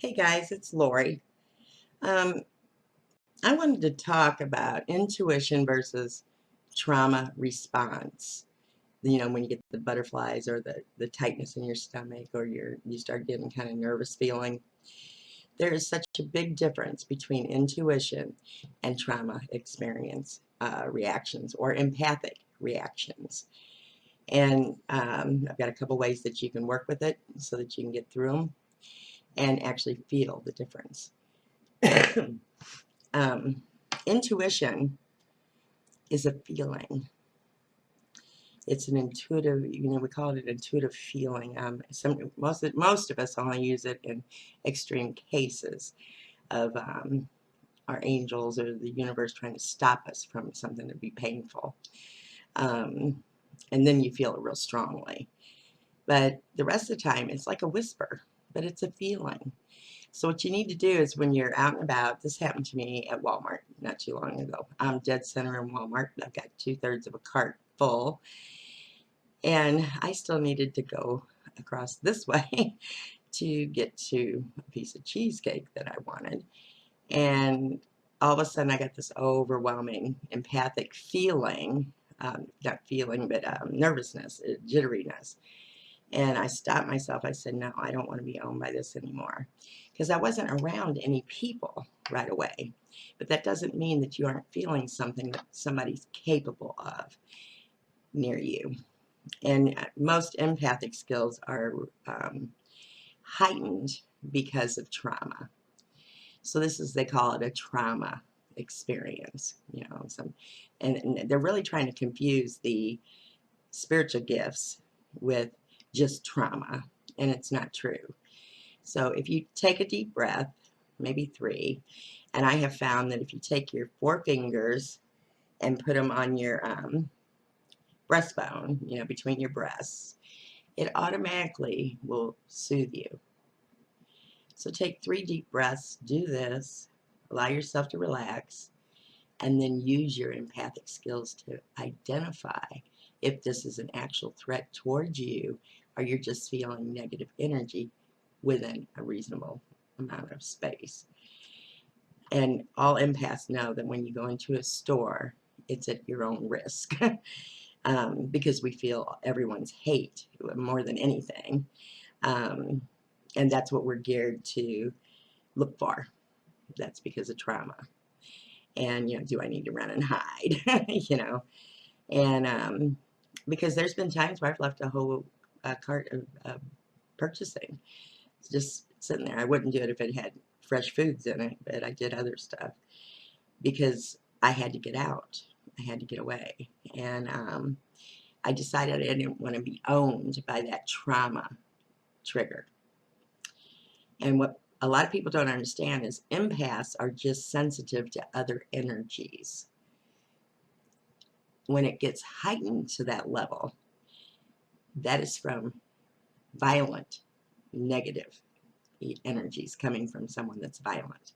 Hey guys, it's Lori. Um, I wanted to talk about intuition versus trauma response. You know, when you get the butterflies or the tightness in your stomach or you start getting kind of nervous feeling. There is such a big difference between intuition and trauma experience reactions or empathic reactions. And I've got a couple ways that you can work with it so that you can get through them and actually feel the difference. um, Intuition is a feeling. It's an intuitive, we call it an intuitive feeling. Most of us only use it in extreme cases of our angels or the universe trying to stop us from something that would be painful. Um, and then you feel it real strongly. But the rest of the time, it's like a whisper, but it's a feeling. So what you need to do is when you're out and about, this happened to me at Walmart not too long ago. I'm dead center in Walmart. I've got 2/3 of a cart full. And I still needed to go across this way to get to a piece of cheesecake that I wanted. And all of a sudden I got this overwhelming empathic feeling, not feeling, but nervousness, jitteriness. And I stopped myself. I said, no, I don't want to be owned by this anymore. Because I wasn't around any people right away. But that doesn't mean that you aren't feeling something that somebody's capable of near you. And most empathic skills are heightened because of trauma. So this is, they call it a trauma experience, and they're really trying to confuse the spiritual gifts with just trauma, and it's not true. So if you take a deep breath, maybe 3, and I have found that if you take your 4 fingers and put them on your breastbone, between your breasts, it automatically will soothe you. So take 3 deep breaths, do this, allow yourself to relax, and then use your empathic skills to identify if this is an actual threat towards you or you're just feeling negative energy within a reasonable amount of space. And all empaths know that when you go into a store, it's at your own risk. Because we feel everyone's hate more than anything. And that's what we're geared to look for. That's because of trauma. And, do I need to run and hide? And because there's been times where I've left a whole cart of purchasing just sitting there. I wouldn't do it if it had fresh foods in it, but I did other stuff because I had to get out. I had to get away. And I decided I didn't want to be owned by that trauma trigger. And what a lot of people don't understand is empaths are just sensitive to other energies. When it gets heightened to that level, that is from violent, negative energies coming from someone that's violent,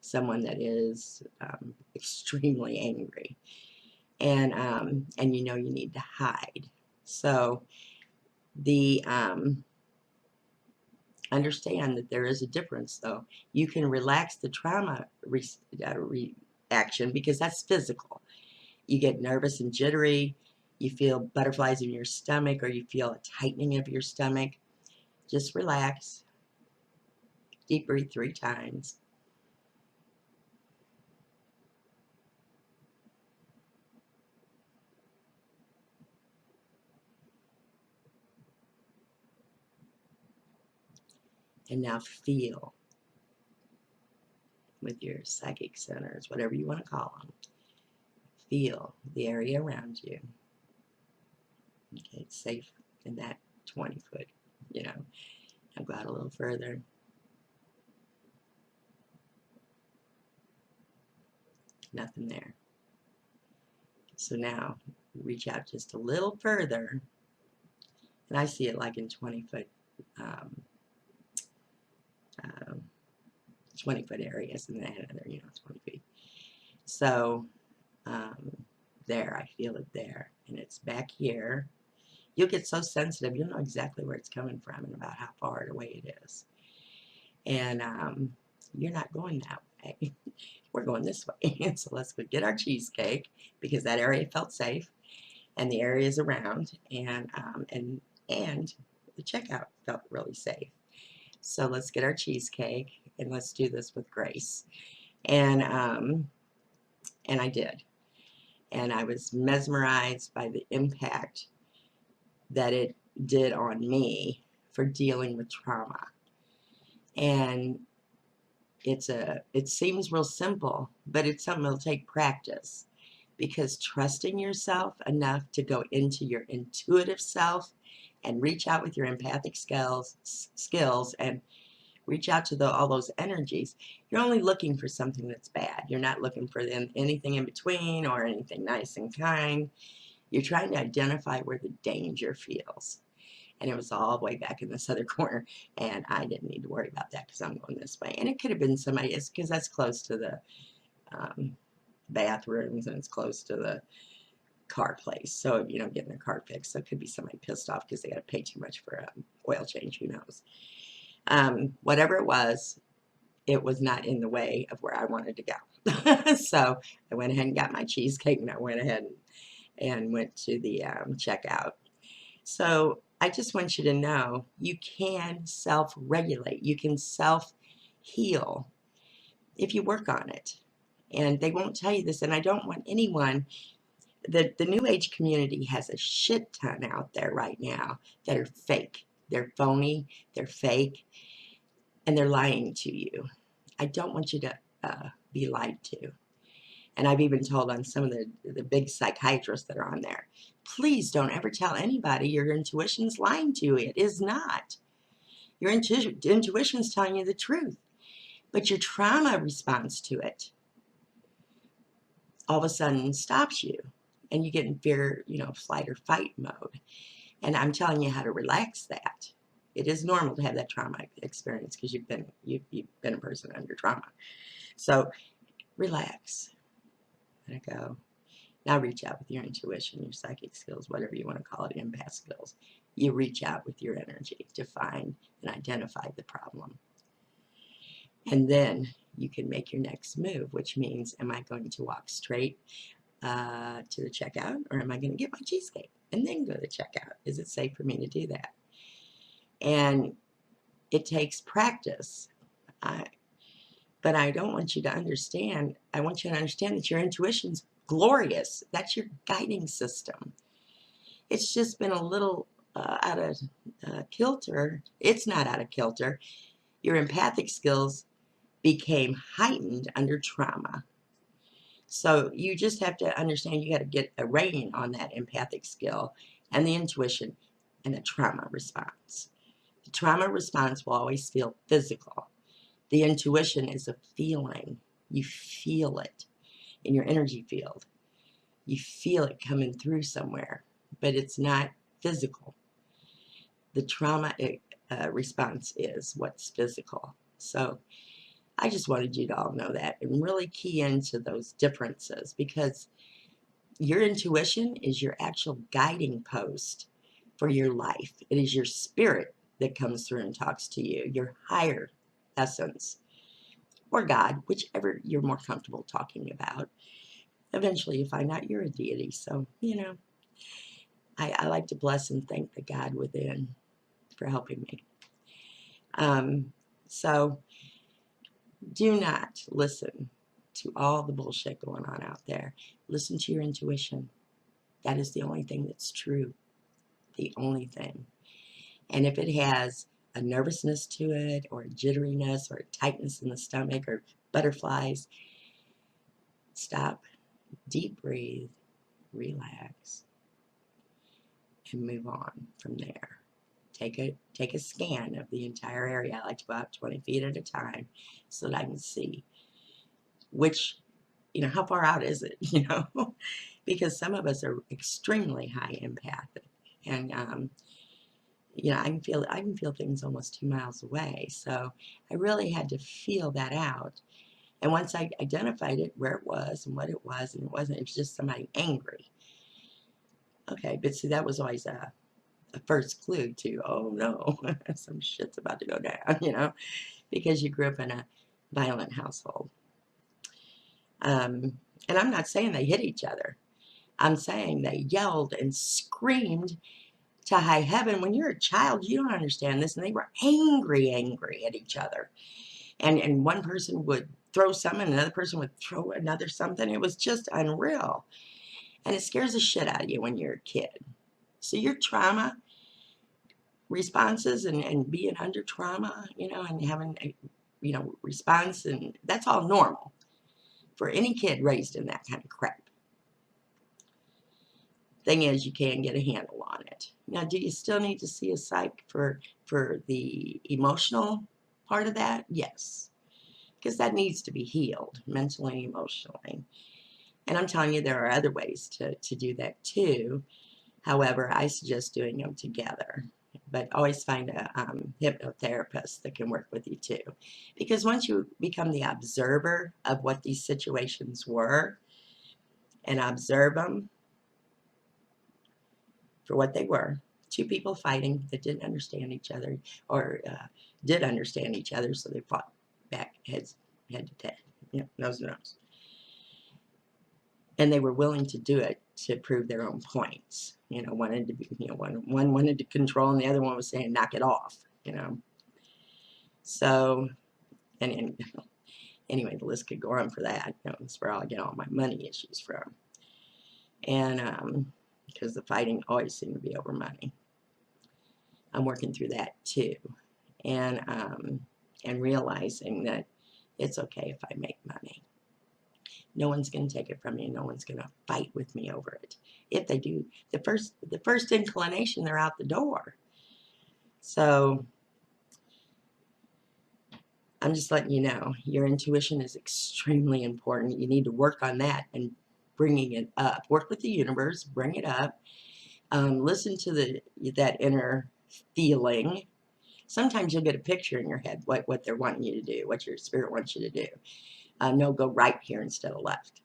someone that is extremely angry, and you need to hide. So the understand that there is a difference, though. You can relax the trauma reaction because that's physical. You get nervous and jittery, you feel butterflies in your stomach, or you feel a tightening of your stomach. Just relax. Deep breathe 3 times. And now feel with your psychic centers, whatever you want to call them. Feel the area around you. Okay, it's safe in that 20 foot, Now go out a little further. Nothing there. So now reach out just a little further, and I see it like in 20 foot 20 foot areas, and then another 20 feet. So there, I feel it there, and it's back here. You'll get so sensitive, you'll know exactly where it's coming from and about how far away it is. And you're not going that way. We're going this way. So let's go get our cheesecake because that area felt safe and the areas around and the checkout felt really safe. So let's get our cheesecake and let's do this with grace. And I did. And I was mesmerized by the impact that it did on me for dealing with trauma. And it seems real simple, but it's something that'll take practice, because trusting yourself enough to go into your intuitive self and reach out with your empathic skills and reach out to all those energies, you're only looking for something that's bad. You're not looking for anything in between or anything nice and kind. You're trying to identify where the danger feels. And it was all the way back in this other corner, and I didn't need to worry about that because I'm going this way. And it could have been somebody, because that's close to the bathrooms and it's close to the car place, so getting their car fixed. So it could be somebody pissed off because they got to pay too much for an oil change. Who knows? Whatever it was not in the way of where I wanted to go. So I went ahead and got my cheesecake, and I went ahead and went to the checkout. So I just want you to know you can self-regulate. You can self-heal if you work on it. And they won't tell you this, and I don't want anyone. The New Age community has a shit ton out there right now that are fake. They're phony, they're fake, and they're lying to you. I don't want you to be lied to. And I've even told on some of the big psychiatrists that are on there, please don't ever tell anybody your intuition's lying to you. It is not. Your intuition's telling you the truth. But your trauma response to it all of a sudden stops you. And you get in fear, flight or fight mode. And I'm telling you how to relax that. It is normal to have that trauma experience because you've been a person under trauma. So relax. Let it go. Now reach out with your intuition, your psychic skills, whatever you want to call it, empath skills. You reach out with your energy to find and identify the problem. And then you can make your next move, which means, am I going to walk straight to the checkout, or am I going to get my cheesecake and then go to the checkout? Is it safe for me to do that? And it takes practice. But I don't want you to understand. I want you to understand that your intuition's glorious. That's your guiding system. It's just been a little out of kilter. It's not out of kilter. Your empathic skills became heightened under trauma. So you just have to understand you got to get a rein on that empathic skill and the intuition and the trauma response. The trauma response will always feel physical. The intuition is a feeling. You feel it in your energy field. You feel it coming through somewhere, but it's not physical. The trauma response is what's physical. So I just wanted you to all know that and really key into those differences, because your intuition is your actual guiding post for your life. It is your spirit that comes through and talks to you, your higher essence, or God, whichever you're more comfortable talking about. Eventually you find out you're a deity. So, I like to bless and thank the God within for helping me. So do not listen to all the bullshit going on out there. Listen to your intuition. That is the only thing that's true. The only thing. And if it has a nervousness to it, or a jitteriness, or a tightness in the stomach, or butterflies, stop, deep breathe, relax, and move on from there. Take a scan of the entire area. I like to go out 20 feet at a time so that I can see which, how far out is it, because some of us are extremely high empathic, and I can feel things almost 2 miles away. So I really had to feel that out. And once I identified it, where it was and what it was, and it was just somebody angry. Okay, but see, that was always a a first clue to, oh no, some shit's about to go down, you know, because you grew up in a violent household. And I'm not saying they hit each other. I'm saying they yelled and screamed to high heaven. When you're a child, you don't understand this. And they were angry at each other. And one person would throw something, and another person would throw another something. It was just unreal. And it scares the shit out of you when you're a kid. So your trauma responses and being under trauma, you know, and having a, you know, response, and that's all normal for any kid raised in that kind of crap. Thing is, you can get a handle on it. Now, do you still need to see a psych for the emotional part of that? Yes, because that needs to be healed mentally and emotionally. And I'm telling you, there are other ways to do that too. However, I suggest doing them together. But always find a hypnotherapist that can work with you too. Because once you become the observer of what these situations were and observe them for what they were, two people fighting that didn't understand each other, or did understand each other, so they fought back head to head, you know, nose to nose. And they were willing to do it to prove their own points. You know, wanted to be, you know, one wanted to control, and the other one was saying, knock it off, you know. So, and anyway, the list could go on for that. You know, that's where I get all my money issues from. And because the fighting always seemed to be over money. I'm working through that too. And realizing that it's okay if I make money. No one's going to take it from me. No one's going to fight with me over it. If they do, the first inclination, they're out the door. So I'm just letting you know, your intuition is extremely important. You need to work on that and bringing it up. Work with the universe, bring it up. Listen to that inner feeling. Sometimes you'll get a picture in your head, what they're wanting you to do, what your spirit wants you to do. No, go right here instead of left.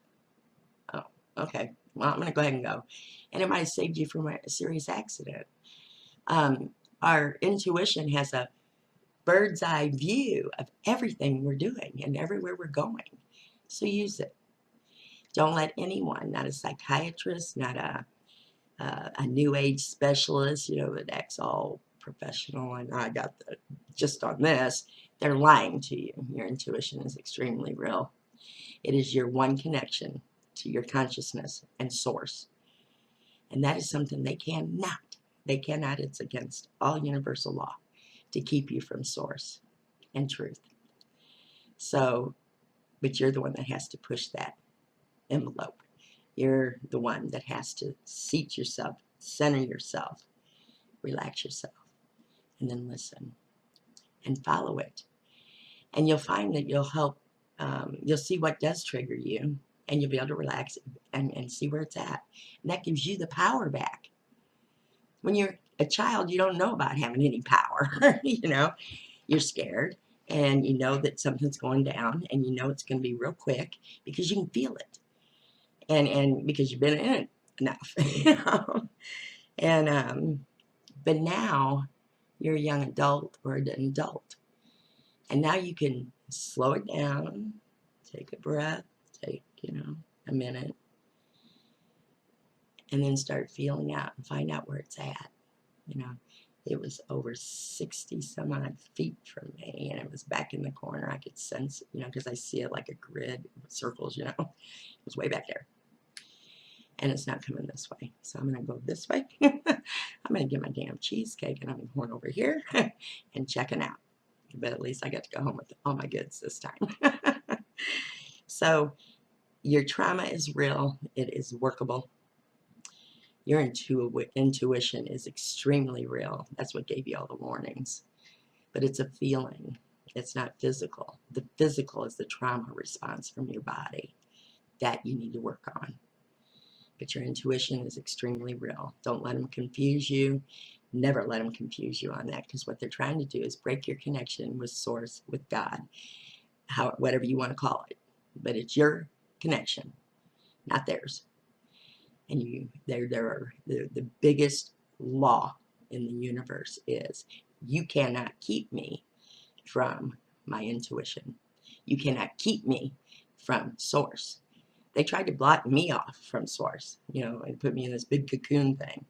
Oh, okay. Well, I'm going to go ahead and go. And it might have saved you from a serious accident. Our intuition has a bird's eye view of everything we're doing and everywhere we're going. So use it. Don't let anyone, not a psychiatrist, not a new age specialist, you know, that acts all professional and I got the just on this, they're lying to you. Your intuition is extremely real. It is your one connection to your consciousness and source. And that is something they cannot, it's against all universal law to keep you from source and truth. So, but you're the one that has to push that envelope. You're the one that has to seat yourself, center yourself, relax yourself, and then listen and follow it. And you'll find that you'll help, you'll see what does trigger you, and you'll be able to relax and see where it's at. And that gives you the power back. When you're a child, you don't know about having any power. You know, you're scared, and you know that something's going down, and you know it's going to be real quick because you can feel it. And because you've been in it enough, you know. And but now you're a young adult or an adult, and now you can slow it down, take a breath, take, you know, a minute, and then start feeling out and find out where it's at. You know, it was over 60 some odd feet from me, and it was back in the corner. I could sense it, you know, because I see it like a grid with circles, you know. It was way back there. And it's not coming this way. So I'm going to go this way. I'm going to get my damn cheesecake, and I'm going over here and checking out. But at least I got to go home with all my goods this time. So your trauma is real. It is workable. Your intuition is extremely real. That's what gave you all the warnings. But it's a feeling. It's not physical. The physical is the trauma response from your body that you need to work on. But your intuition is extremely real. Don't let them confuse you. Never let them confuse you on that, because what they're trying to do is break your connection with Source, with God, whatever you want to call it. But it's your connection, not theirs. And they're the biggest law in the universe is, you cannot keep me from my intuition. You cannot keep me from source. They tried to block me off from source, you know, and put me in this big cocoon thing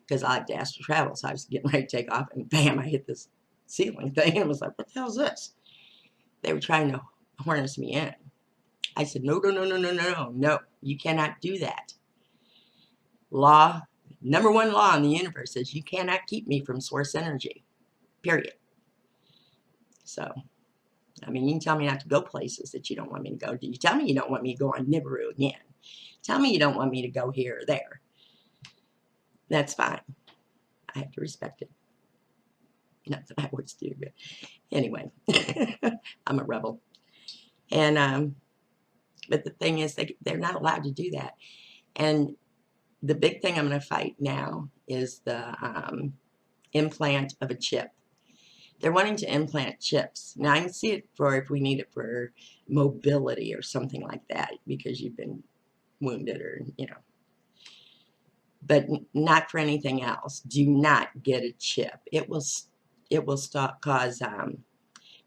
because I like to astral travel. So I was getting ready to take off, and bam, I hit this ceiling thing, and I was like, what the hell is this? They were trying to harness me in. I said, no, no, no, no, no, no, no, you cannot do that. Law, number one law in the universe is you cannot keep me from source energy, period. So, I mean, you can tell me not to go places that you don't want me to go. You tell me you don't want me to go on Nibiru again. Tell me you don't want me to go here or there. That's fine. I have to respect it. Not that I always do, but anyway, I'm a rebel. And, but the thing is, they're not allowed to do that. And the big thing I'm going to fight now is the implant of a chip. They're wanting to implant chips. Now, I can see it for if we need it for mobility or something like that because you've been wounded or, you know. But not for anything else. Do not get a chip. It will cause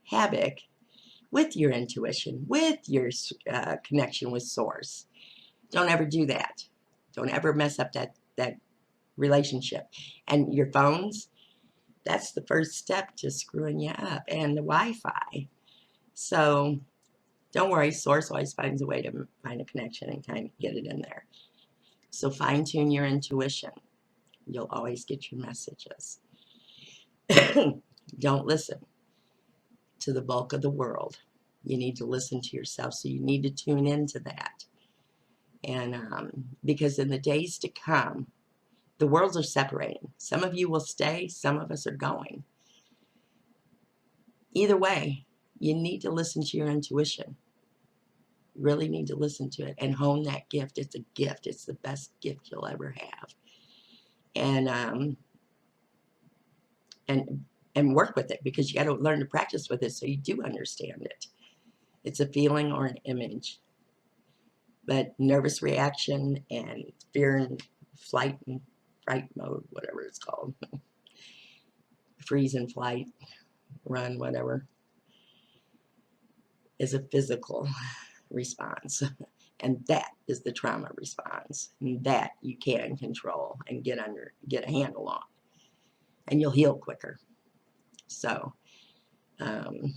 havoc with your intuition, with your connection with source. Don't ever do that. Don't ever mess up that relationship. And your phones, that's the first step to screwing you up, and the Wi-Fi. So don't worry, source always finds a way to find a connection and kind of get it in there. So fine tune your intuition. You'll always get your messages. Don't listen to the bulk of the world. You need to listen to yourself, so you need to tune into that. And because in the days to come, the worlds are separating. Some of you will stay, some of us are going. Either way, you need to listen to your intuition. You really need to listen to it and hone that gift. It's a gift. It's the best gift you'll ever have. And work with it, because you got to learn to practice with it so you do understand it. It's a feeling or an image. But nervous reaction and fear and flight and fright mode, whatever it's called, freeze and flight, run, whatever, is a physical response. And that is the trauma response. And that you can control and get a handle on. And you'll heal quicker. So, and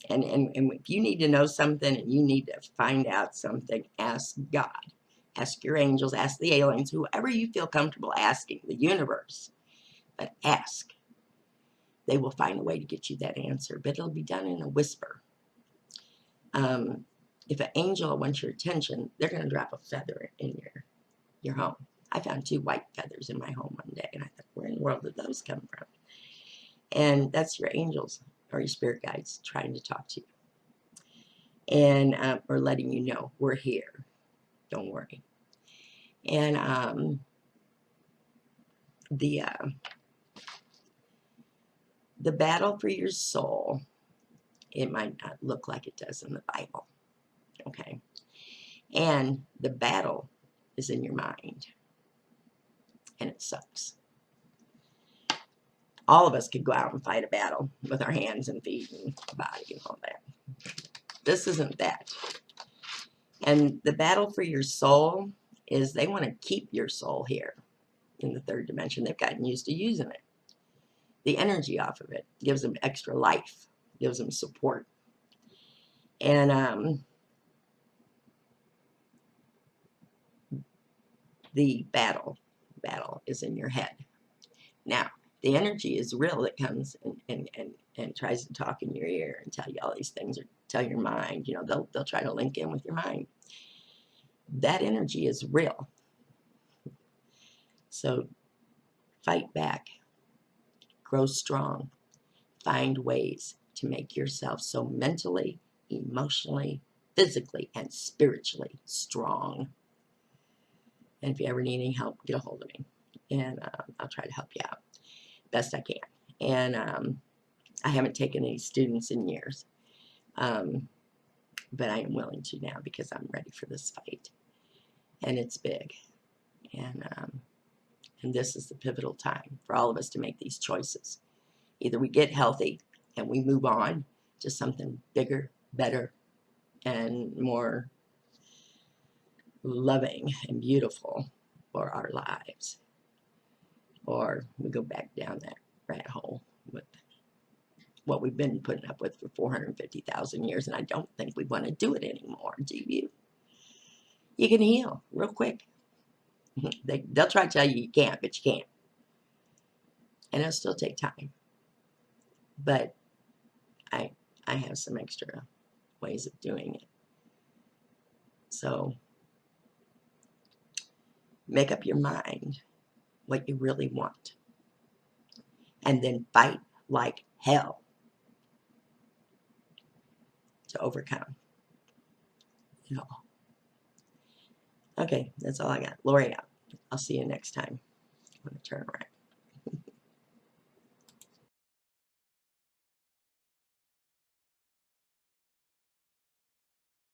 if you need to know something and you need to find out something, ask God. Ask your angels, ask the aliens, whoever you feel comfortable asking, the universe. But ask. They will find a way to get you that answer, but it'll be done in a whisper. If an angel wants your attention, they're going to drop a feather in your home. I found 2 white feathers in my home one day, and I thought, where in the world did those come from? And that's your angels or your spirit guides trying to talk to you. And or letting you know, we're here. Don't worry. And the battle for your soul, it might not look like it does in the Bible. Okay. And the battle is in your mind. And it sucks. All of us could go out and fight a battle with our hands and feet and body and all that. This isn't that. And the battle for your soul is they want to keep your soul here in the 3rd dimension. They've gotten used to using it. The energy off of it gives them extra life, gives them support. And the battle is in your head. Now, the energy is real that comes and tries to talk in your ear and tell you all these things, or tell your mind. You know, they'll try to link in with your mind. That energy is real. So fight back. Grow strong. Find ways to make yourself so mentally, emotionally, physically, and spiritually strong. And if you ever need any help, get a hold of me. And I'll try to help you out best I can. And I haven't taken any students in years. But I am willing to now because I'm ready for this fight. And it's big. And And this is the pivotal time for all of us to make these choices. Either we get healthy and we move on to something bigger, better, and more loving and beautiful for our lives, or we go back down that rat hole with what we've been putting up with for 450,000 years, and I don't think we want to do it anymore, do you? You can heal real quick. They'll try to tell you you can't, but you can't. And it'll still take time. But I have some extra ways of doing it. So make up your mind what you really want. And then fight like hell to overcome it all. Okay, that's all I got. Lori out. I'll see you next time. I'm going to turn around.